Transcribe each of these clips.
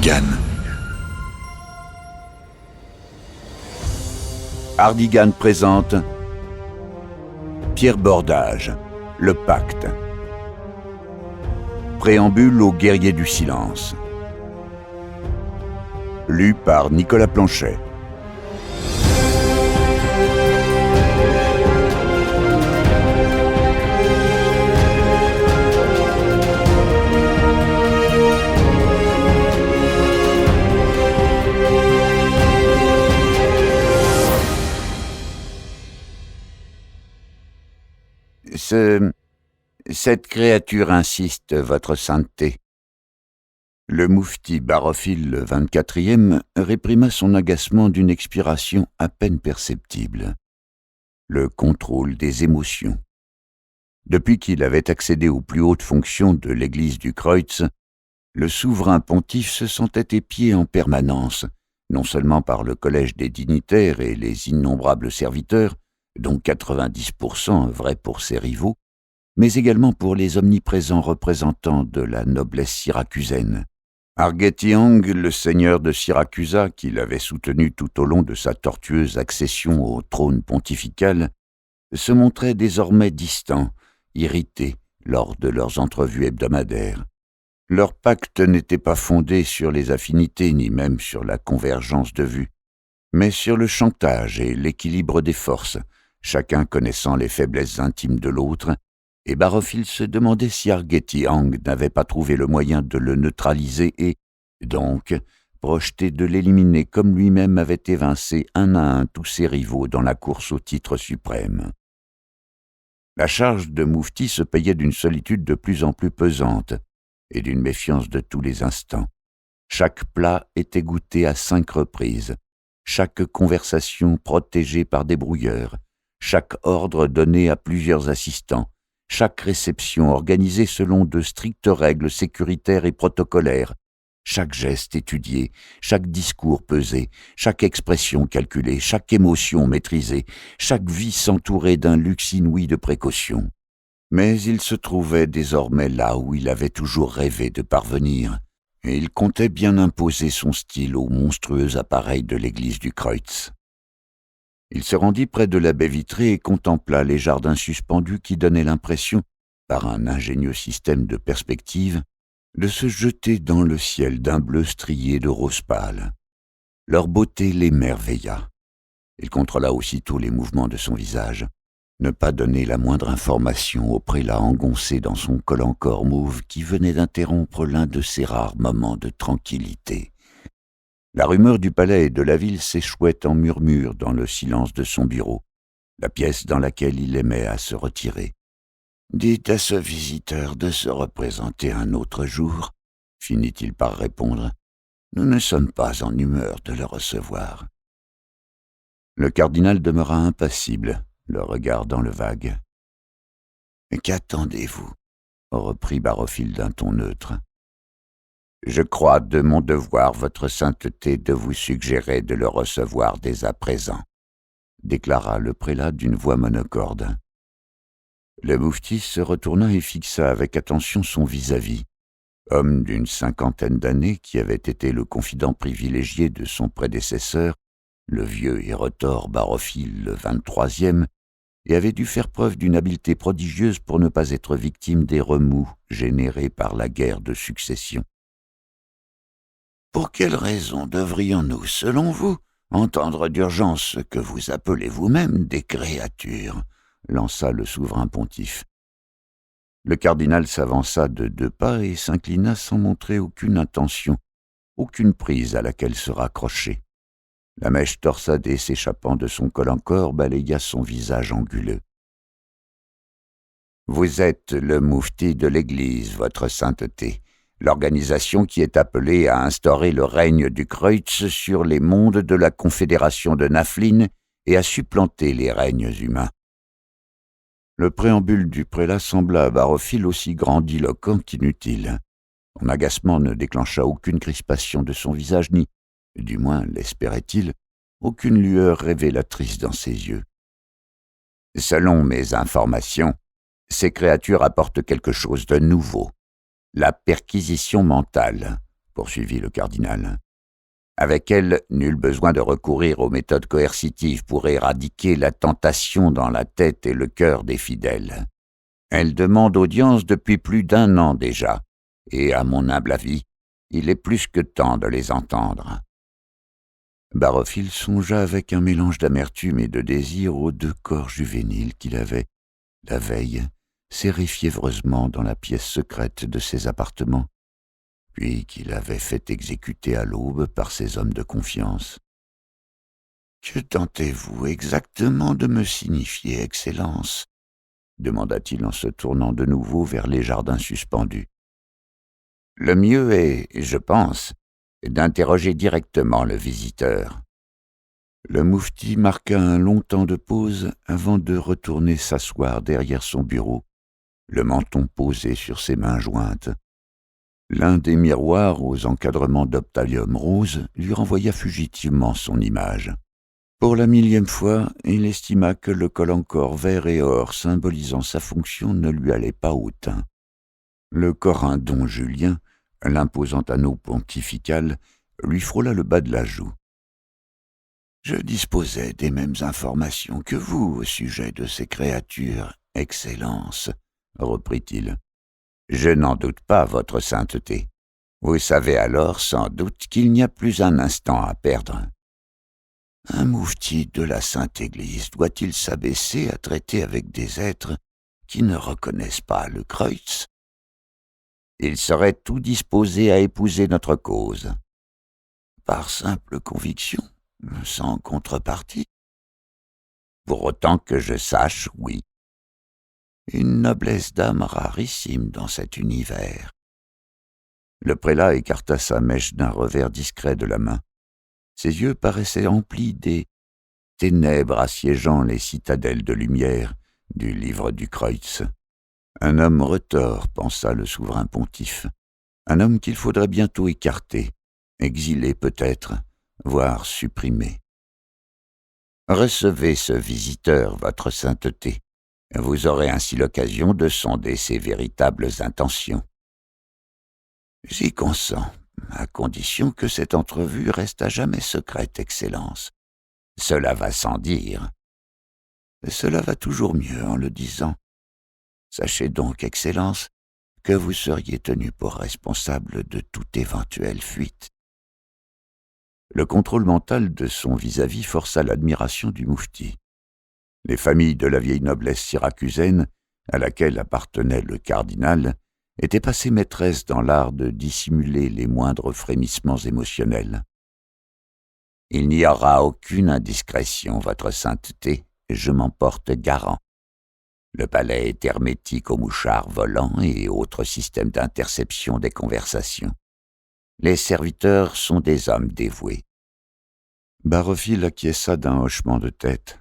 Hardigan. Hardigan présente Pierre Bordage, Le Pacte. Préambule aux guerriers du silence. Lu par Nicolas Planchet. Cette créature insiste, votre sainteté. Le moufti Barophile le 24e réprima son agacement d'une expiration à peine perceptible. Le contrôle des émotions. Depuis qu'il avait accédé aux plus hautes fonctions de l'église du Kreutz, le souverain pontife se sentait épié en permanence, non seulement par le collège des dignitaires et les innombrables serviteurs, dont 90% vrais pour ses rivaux, mais également pour les omniprésents représentants de la noblesse syracusaine. Argetiong, le seigneur de Syracusa, qui l'avait soutenu tout au long de sa tortueuse accession au trône pontifical, se montrait désormais distant, irrité lors de leurs entrevues hebdomadaires. Leur pacte n'était pas fondé sur les affinités ni même sur la convergence de vues, mais sur le chantage et l'équilibre des forces, chacun connaissant les faiblesses intimes de l'autre, et Barophile se demandait si Argetiong n'avait pas trouvé le moyen de le neutraliser et, donc, projeté de l'éliminer comme lui-même avait évincé un à un tous ses rivaux dans la course au titre suprême. La charge de moufti se payait d'une solitude de plus en plus pesante et d'une méfiance de tous les instants. Chaque plat était goûté à 5 reprises, chaque conversation protégée par des brouilleurs, chaque ordre donné à plusieurs assistants, chaque réception organisée selon de strictes règles sécuritaires et protocolaires, chaque geste étudié, chaque discours pesé, chaque expression calculée, chaque émotion maîtrisée, chaque vie s'entourait d'un luxe inouï de précautions. Mais il se trouvait désormais là où il avait toujours rêvé de parvenir, et il comptait bien imposer son style au monstrueux appareil de l'église du Kreutz. Il se rendit près de la baie vitrée et contempla les jardins suspendus qui donnaient l'impression, par un ingénieux système de perspective, de se jeter dans le ciel d'un bleu strié de rose pâle. Leur beauté l'émerveilla. Il contrôla aussitôt les mouvements de son visage. Ne pas donner la moindre information au prélat engoncé dans son col-en-corps mauve qui venait d'interrompre l'un de ses rares moments de tranquillité. La rumeur du palais et de la ville s'échouait en murmures dans le silence de son bureau, la pièce dans laquelle il aimait à se retirer. « Dites à ce visiteur de se représenter un autre jour, » finit-il par répondre. « Nous ne sommes pas en humeur de le recevoir. » Le cardinal demeura impassible, le regard dans le vague. « Qu'attendez-vous » reprit Barophile d'un ton neutre. « Je crois de mon devoir, votre sainteté, de vous suggérer de le recevoir dès à présent, » déclara le prélat d'une voix monocorde. Le moufti se retourna et fixa avec attention son vis-à-vis, homme d'une 50aine d'années qui avait été le confident privilégié de son prédécesseur, le vieux et retors Barophile le 23e, et avait dû faire preuve d'une habileté prodigieuse pour ne pas être victime des remous générés par la guerre de succession. « Pour quelle raison devrions-nous, selon vous, entendre d'urgence ce que vous appelez vous-même des créatures ?» lança le souverain pontife. Le cardinal s'avança de 2 pas et s'inclina sans montrer aucune intention, aucune prise à laquelle se raccrocher. La mèche torsadée s'échappant de son col-en-corps balaya son visage anguleux. « Vous êtes le moufti de l'Église, votre sainteté, l'organisation qui est appelée à instaurer le règne du Kreutz sur les mondes de la confédération de Naflin et à supplanter les règnes humains. » Le préambule du prélat sembla à Barophile aussi grandiloquent qu'inutile. Son agacement ne déclencha aucune crispation de son visage, ni, du moins l'espérait-il, aucune lueur révélatrice dans ses yeux. « Selon mes informations, ces créatures apportent quelque chose de nouveau, la perquisition mentale, poursuivit le cardinal. Avec elle, nul besoin de recourir aux méthodes coercitives pour éradiquer la tentation dans la tête et le cœur des fidèles. Elle demande audience depuis plus d'1 an déjà, et à mon humble avis, il est plus que temps de les entendre. » Barofil songea avec un mélange d'amertume et de désir aux 2 corps juvéniles qu'il avait, la veille, serrés fiévreusement dans la pièce secrète de ses appartements, puis qu'il avait fait exécuter à l'aube par ses hommes de confiance. « Que tentez-vous exactement de me signifier, Excellence ?» demanda-t-il en se tournant de nouveau vers les jardins suspendus. « Le mieux est, je pense, d'interroger directement le visiteur. » Le moufti marqua un long temps de pause avant de retourner s'asseoir derrière son bureau, le menton posé sur ses mains jointes. L'un des miroirs aux encadrements d'obtalium rose lui renvoya fugitivement son image. Pour la 1000e fois, il estima que le col encore vert et or symbolisant sa fonction ne lui allait pas au teint. Le corindon Julien, l'imposant anneau pontifical, lui frôla le bas de la joue. « Je disposais des mêmes informations que vous au sujet de ces créatures, Excellence, » reprit-il. « Je n'en doute pas, votre sainteté. Vous savez alors sans doute qu'il n'y a plus un instant à perdre. » Un moufti de la Sainte Église doit-il s'abaisser à traiter avec des êtres qui ne reconnaissent pas le Kreutz? Il serait tout disposé à épouser notre cause. Par simple conviction, sans contrepartie? Pour autant que je sache, oui. Une noblesse d'âme rarissime dans cet univers. Le prélat écarta sa mèche d'un revers discret de la main. Ses yeux paraissaient emplis des ténèbres assiégeant les citadelles de lumière du livre du Kreutz. Un homme retors, pensa le souverain pontife. Un homme qu'il faudrait bientôt écarter, exiler peut-être, voire supprimer. Recevez ce visiteur, votre sainteté. Vous aurez ainsi l'occasion de sonder ses véritables intentions. J'y consens, à condition que cette entrevue reste à jamais secrète, Excellence. Cela va sans dire. Cela va toujours mieux en le disant. Sachez donc, Excellence, que vous seriez tenu pour responsable de toute éventuelle fuite. Le contrôle mental de son vis-à-vis força l'admiration du moufti. Les familles de la vieille noblesse syracusaine, à laquelle appartenait le cardinal, étaient passées maîtresses dans l'art de dissimuler les moindres frémissements émotionnels. « Il n'y aura aucune indiscrétion, votre sainteté, je m'en porte garant. Le palais est hermétique aux mouchards volants et autres systèmes d'interception des conversations. Les serviteurs sont des hommes dévoués. » Barofil acquiesça d'un hochement de tête.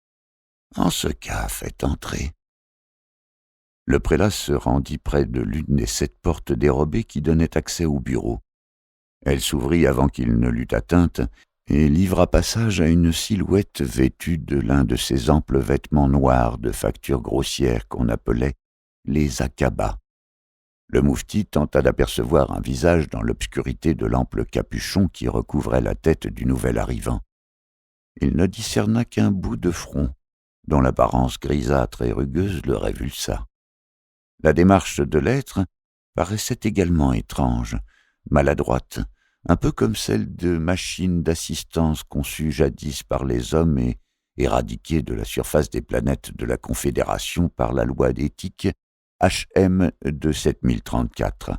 « En ce cas, faites entrer. » Le prélat se rendit près de l'une des 7 portes dérobées qui donnaient accès au bureau. Elle s'ouvrit avant qu'il ne l'eût atteinte et livra passage à une silhouette vêtue de l'un de ces amples vêtements noirs de facture grossière qu'on appelait les akabas. Le moufti tenta d'apercevoir un visage dans l'obscurité de l'ample capuchon qui recouvrait la tête du nouvel arrivant. Il ne discerna qu'un bout de front, dont l'apparence grisâtre et rugueuse le révulsa. La démarche de l'être paraissait également étrange, maladroite, un peu comme celle de machines d'assistance conçues jadis par les hommes et éradiquées de la surface des planètes de la Confédération par la loi d'éthique HM de 7034.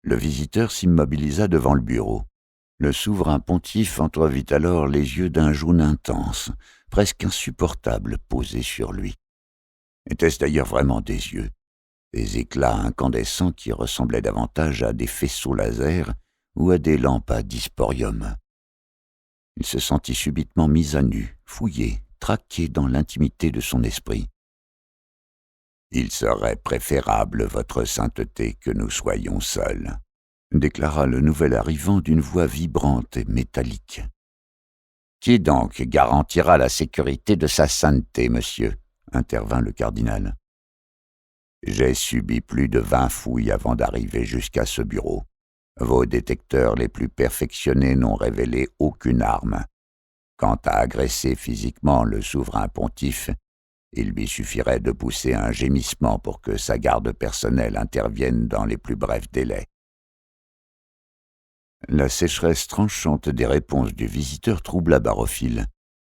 Le visiteur s'immobilisa devant le bureau. Le souverain pontife entrevit alors les yeux d'un jaune intense, presque insupportable, posés sur lui. Étaient-ce d'ailleurs vraiment des yeux? Des éclats incandescents qui ressemblaient davantage à des faisceaux laser ou à des lampes à disporium. Il se sentit subitement mis à nu, fouillé, traqué dans l'intimité de son esprit. « Il serait préférable, votre sainteté, que nous soyons seuls, » déclara le nouvel arrivant d'une voix vibrante et métallique. « Qui donc garantira la sécurité de sa sainteté, monsieur ?» intervint le cardinal. « J'ai subi plus de 20 fouilles avant d'arriver jusqu'à ce bureau. Vos détecteurs les plus perfectionnés n'ont révélé aucune arme. Quant à agresser physiquement le souverain pontife, il lui suffirait de pousser un gémissement pour que sa garde personnelle intervienne dans les plus brefs délais. » La sécheresse tranchante des réponses du visiteur troubla Barofil,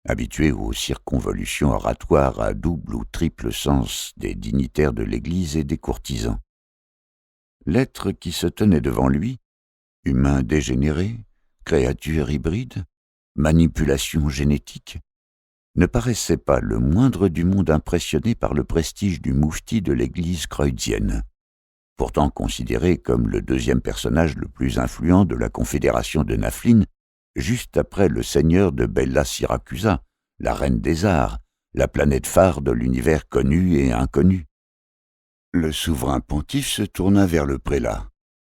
habitué aux circonvolutions oratoires à double ou triple sens des dignitaires de l'Église et des courtisans. L'être qui se tenait devant lui, humain dégénéré, créature hybride, manipulation génétique, ne paraissait pas le moindre du monde impressionné par le prestige du moufti de l'église croyzienne, pourtant considéré comme le deuxième personnage le plus influent de la confédération de Naflin, juste après le seigneur de Bella Syracusa, la reine des arts, la planète phare de l'univers connu et inconnu. Le souverain pontife se tourna vers le prélat.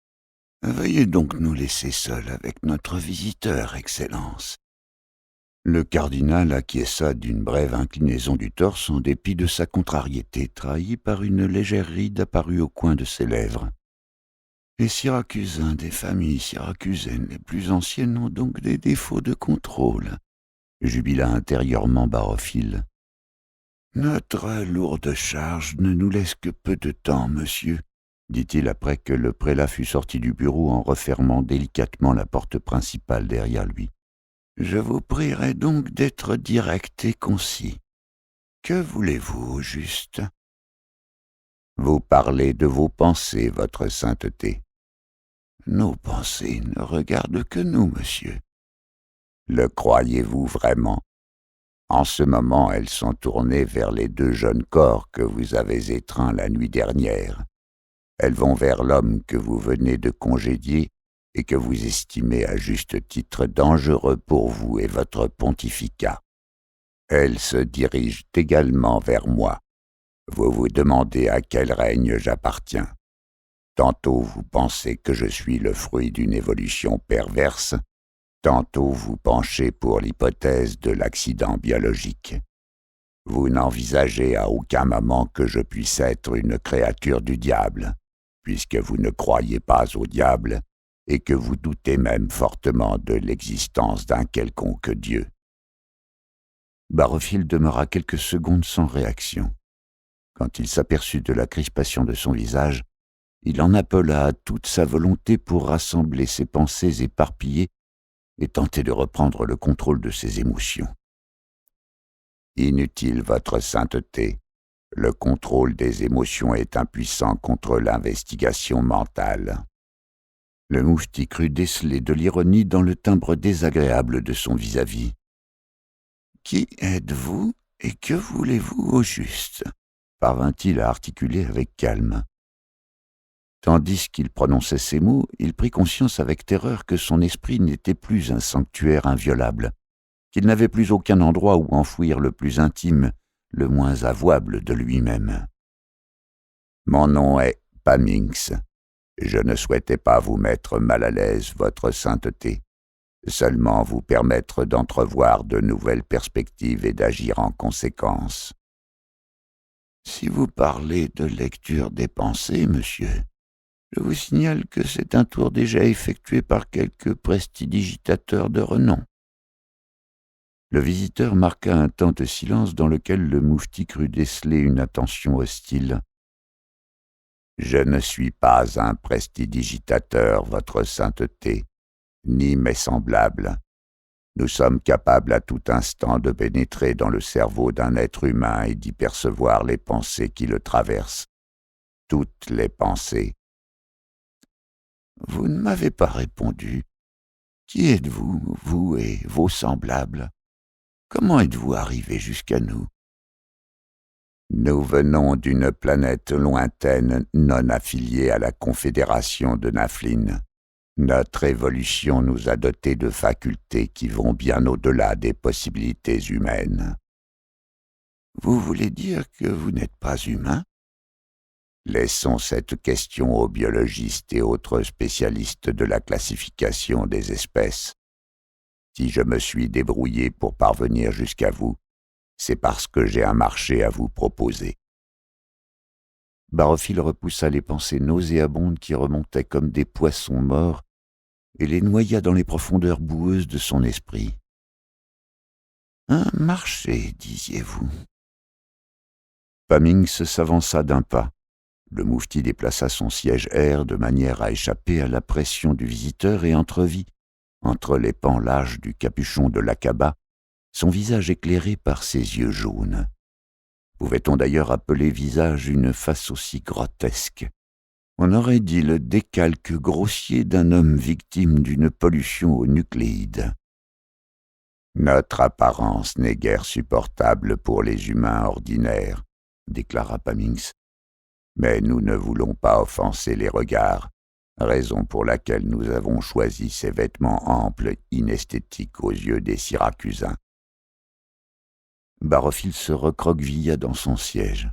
« Veuillez donc nous laisser seuls avec notre visiteur, Excellence. » Le cardinal acquiesça d'une brève inclinaison du torse en dépit de sa contrariété, trahie par une légère ride apparue au coin de ses lèvres. « Les Syracusains des familles syracusaines les plus anciennes ont donc des défauts de contrôle, » jubila intérieurement Barofil. « Notre lourde charge ne nous laisse que peu de temps, monsieur, » dit-il après que le prélat fut sorti du bureau en refermant délicatement la porte principale derrière lui. « Je vous prierai donc d'être direct et concis. Que voulez-vous au juste ? » ?»« Vous parlez de vos pensées, votre sainteté. »« Nos pensées ne regardent que nous, monsieur. » »« Le croyez-vous vraiment ? En ce moment, elles sont tournées vers les 2 jeunes corps que vous avez étreints la nuit dernière. Elles vont vers l'homme que vous venez de congédier et que vous estimez à juste titre dangereux pour vous et votre pontificat. Elles se dirigent également vers moi. Vous vous demandez à quel règne j'appartiens. Tantôt vous pensez que je suis le fruit d'une évolution perverse, tantôt vous penchez pour l'hypothèse de l'accident biologique. Vous n'envisagez à aucun moment que je puisse être une créature du diable, puisque vous ne croyez pas au diable et que vous doutez même fortement de l'existence d'un quelconque Dieu. » Barofil demeura quelques secondes sans réaction. Quand il s'aperçut de la crispation de son visage, il en appela à toute sa volonté pour rassembler ses pensées éparpillées et tenter de reprendre le contrôle de ses émotions. « Inutile, votre sainteté. Le contrôle des émotions est impuissant contre l'investigation mentale. » Le moufti crut déceler de l'ironie dans le timbre désagréable de son vis-à-vis. « Qui êtes-vous et que voulez-vous au juste ?» parvint-il à articuler avec calme. Tandis qu'il prononçait ces mots, il prit conscience avec terreur que son esprit n'était plus un sanctuaire inviolable, qu'il n'avait plus aucun endroit où enfouir le plus intime, le moins avouable de lui-même. « Mon nom est Paminx. Je ne souhaitais pas vous mettre mal à l'aise, votre sainteté, seulement vous permettre d'entrevoir de nouvelles perspectives et d'agir en conséquence. » « Si vous parlez de lecture des pensées, monsieur, je vous signale que c'est un tour déjà effectué par quelques prestidigitateurs de renom. » Le visiteur marqua un temps de silence dans lequel le moufti crut déceler une attention hostile. « Je ne suis pas un prestidigitateur, votre sainteté, ni mes semblables. Nous sommes capables à tout instant de pénétrer dans le cerveau d'un être humain et d'y percevoir les pensées qui le traversent. Toutes les pensées. » « Vous ne m'avez pas répondu. Qui êtes-vous, vous et vos semblables ? Comment êtes-vous arrivés jusqu'à nous ? » « Nous venons d'une planète lointaine non affiliée à la Confédération de Naflin. Notre évolution nous a dotés de facultés qui vont bien au-delà des possibilités humaines. »« Vous voulez dire que vous n'êtes pas humain ? » Laissons cette question aux biologistes et autres spécialistes de la classification des espèces. Si je me suis débrouillé pour parvenir jusqu'à vous, c'est parce que j'ai un marché à vous proposer. » Barofil repoussa les pensées nauséabondes qui remontaient comme des poissons morts et les noya dans les profondeurs boueuses de son esprit. Un marché, disiez-vous? Pamings s'avança d'un pas. Le moufti déplaça son siège air de manière à échapper à la pression du visiteur et entrevit, entre les pans larges du capuchon de l'Aqaba, son visage éclairé par ses yeux jaunes. Pouvait-on d'ailleurs appeler visage une face aussi grotesque? On aurait dit le décalque grossier d'un homme victime d'une pollution aux nucléides. Notre apparence n'est guère supportable pour les humains ordinaires, déclara Pamings. Mais nous ne voulons pas offenser les regards, raison pour laquelle nous avons choisi ces vêtements amples, inesthétiques aux yeux des Syracusains. Barofil se recroquevilla dans son siège.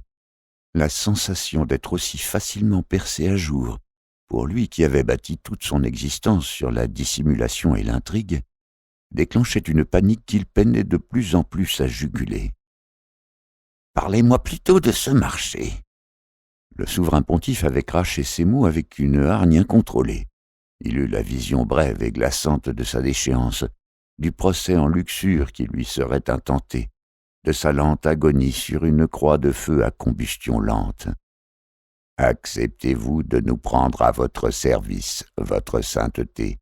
La sensation d'être aussi facilement percé à jour, pour lui qui avait bâti toute son existence sur la dissimulation et l'intrigue, déclenchait une panique qu'il peinait de plus en plus à juguler. « Parlez-moi plutôt de ce marché !» Le souverain pontife avait craché ces mots avec une hargne incontrôlée. Il eut la vision brève et glaçante de sa déchéance, du procès en luxure qui lui serait intenté, de sa lente agonie sur une croix de feu à combustion lente. « Acceptez-vous de nous prendre à votre service, votre sainteté,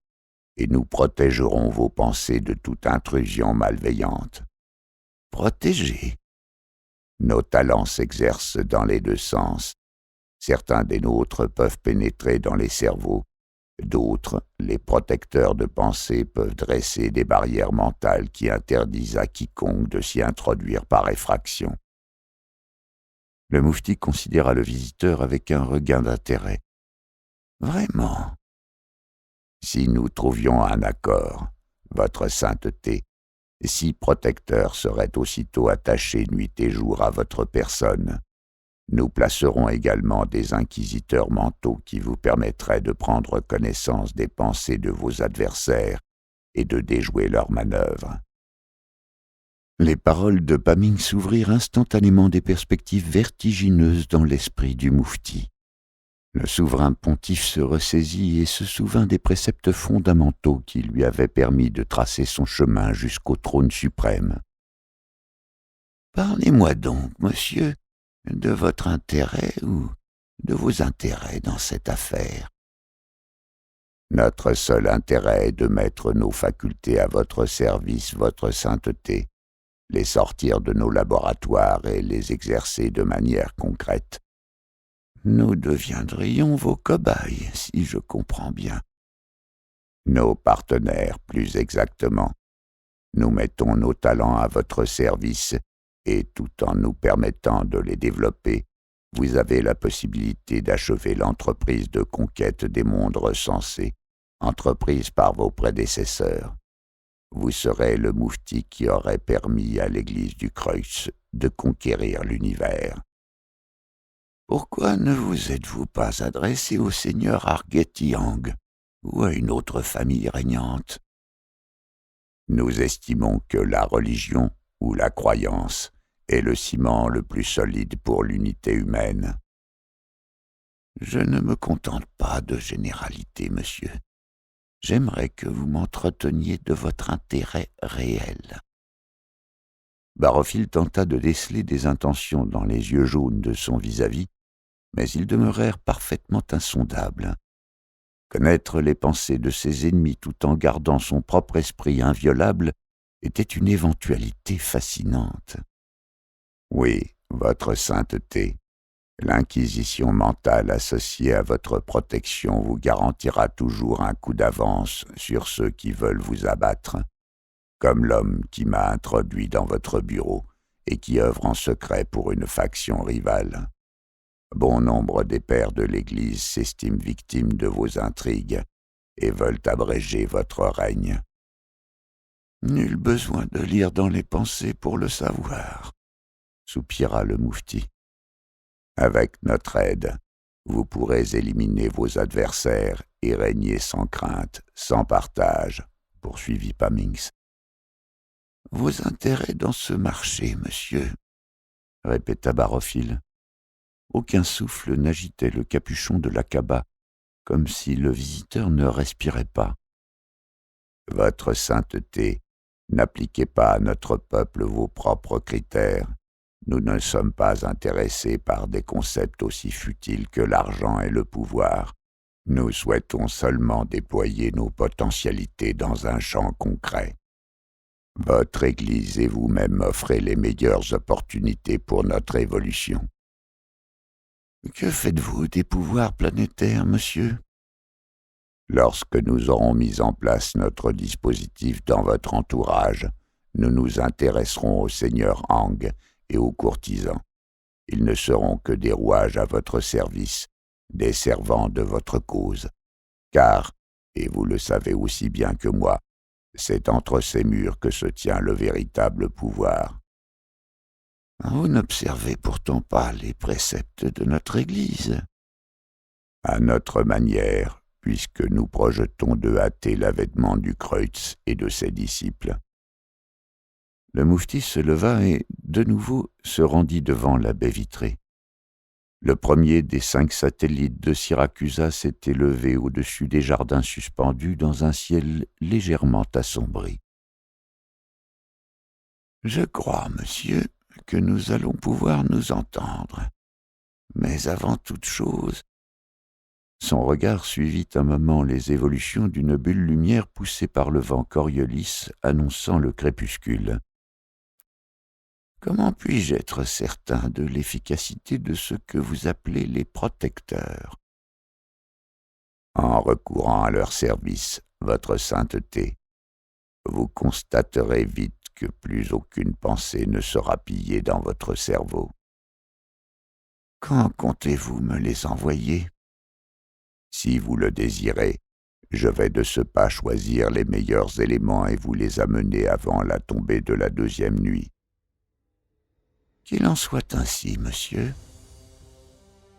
et nous protégerons vos pensées de toute intrusion malveillante. » Protéger? Nos talents s'exercent dans les deux sens. Certains des nôtres peuvent pénétrer dans les cerveaux, d'autres, les protecteurs de pensée, peuvent dresser des barrières mentales qui interdisent à quiconque de s'y introduire par effraction. Le moufti considéra le visiteur avec un regain d'intérêt. Vraiment? Si nous trouvions un accord, votre sainteté, six protecteurs seraient aussitôt attachés nuit et jour à votre personne. Nous placerons également des inquisiteurs mentaux qui vous permettraient de prendre connaissance des pensées de vos adversaires et de déjouer leurs manœuvres. Les paroles de Pamings s'ouvrirent instantanément des perspectives vertigineuses dans l'esprit du moufti. Le souverain pontife se ressaisit et se souvint des préceptes fondamentaux qui lui avaient permis de tracer son chemin jusqu'au trône suprême. « Parlez-moi donc, monsieur, de votre intérêt ou de vos intérêts dans cette affaire. » Notre seul intérêt est de mettre nos facultés à votre service, votre sainteté, les sortir de nos laboratoires et les exercer de manière concrète. Nous deviendrions vos cobayes, si je comprends bien. Nos partenaires, plus exactement. Nous mettons nos talents à votre service et tout en nous permettant de les développer, vous avez la possibilité d'achever l'entreprise de conquête des mondes recensés, entreprise par vos prédécesseurs. Vous serez le moufti qui aurait permis à l'église du Kreuz de conquérir l'univers. Pourquoi ne vous êtes-vous pas adressé au seigneur Argetiang ou à une autre famille régnante? Nous estimons que la religion ou la croyance est le ciment le plus solide pour l'unité humaine. Je ne me contente pas de généralités, monsieur. J'aimerais que vous m'entreteniez de votre intérêt réel. Barofil tenta de déceler des intentions dans les yeux jaunes de son vis-à-vis, mais ils demeurèrent parfaitement insondables. Connaître les pensées de ses ennemis tout en gardant son propre esprit inviolable était une éventualité fascinante. Oui, votre sainteté, l'inquisition mentale associée à votre protection vous garantira toujours un coup d'avance sur ceux qui veulent vous abattre, comme l'homme qui m'a introduit dans votre bureau et qui œuvre en secret pour une faction rivale. Bon nombre des pères de l'Église s'estiment victimes de vos intrigues et veulent abréger votre règne. Nul besoin de lire dans les pensées pour le savoir, soupira le moufti. Avec notre aide, vous pourrez éliminer vos adversaires et régner sans crainte, sans partage, poursuivit Pamings. Vos intérêts dans ce marché, monsieur, répéta Barofil. Aucun souffle n'agitait le capuchon de l'Aqaba, comme si le visiteur ne respirait pas. Votre sainteté, n'appliquez pas à notre peuple vos propres critères. Nous ne sommes pas intéressés par des concepts aussi futiles que l'argent et le pouvoir. Nous souhaitons seulement déployer nos potentialités dans un champ concret. Votre Église et vous-même offrez les meilleures opportunités pour notre évolution. Que faites-vous des pouvoirs planétaires, monsieur? Lorsque nous aurons mis en place notre dispositif dans votre entourage, nous nous intéresserons au seigneur Hang et aux courtisans. Ils ne seront que des rouages à votre service, des servants de votre cause. Car, et vous le savez aussi bien que moi, c'est entre ces murs que se tient le véritable pouvoir. Vous n'observez pourtant pas les préceptes de notre Église. À notre manière, puisque nous projetons de hâter l'avènement du Kreutz et de ses disciples. Le moufti se leva et, de nouveau, se rendit devant la baie vitrée. Le premier des 5 satellites de Syracusa s'était levé au-dessus des jardins suspendus dans un ciel légèrement assombri. « Je crois, monsieur, que nous allons pouvoir nous entendre. Mais avant toute chose... » Son regard suivit un moment les évolutions d'une bulle lumière poussée par le vent Coriolis annonçant le crépuscule. Comment puis-je être certain de l'efficacité de ce que vous appelez les protecteurs? En recourant à leur service, votre sainteté, vous constaterez vite que plus aucune pensée ne sera pillée dans votre cerveau. Quand comptez-vous me les envoyer? Si vous le désirez, je vais de ce pas choisir les meilleurs éléments et vous les amener avant la tombée de la 2e nuit. Qu'il en soit ainsi, monsieur.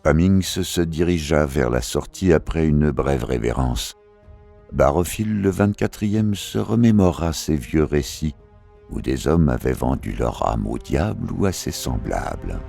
Pamings se dirigea vers la sortie après une brève révérence. Barophile le 24e se remémora ces vieux récits où des hommes avaient vendu leur âme au diable ou à ses semblables.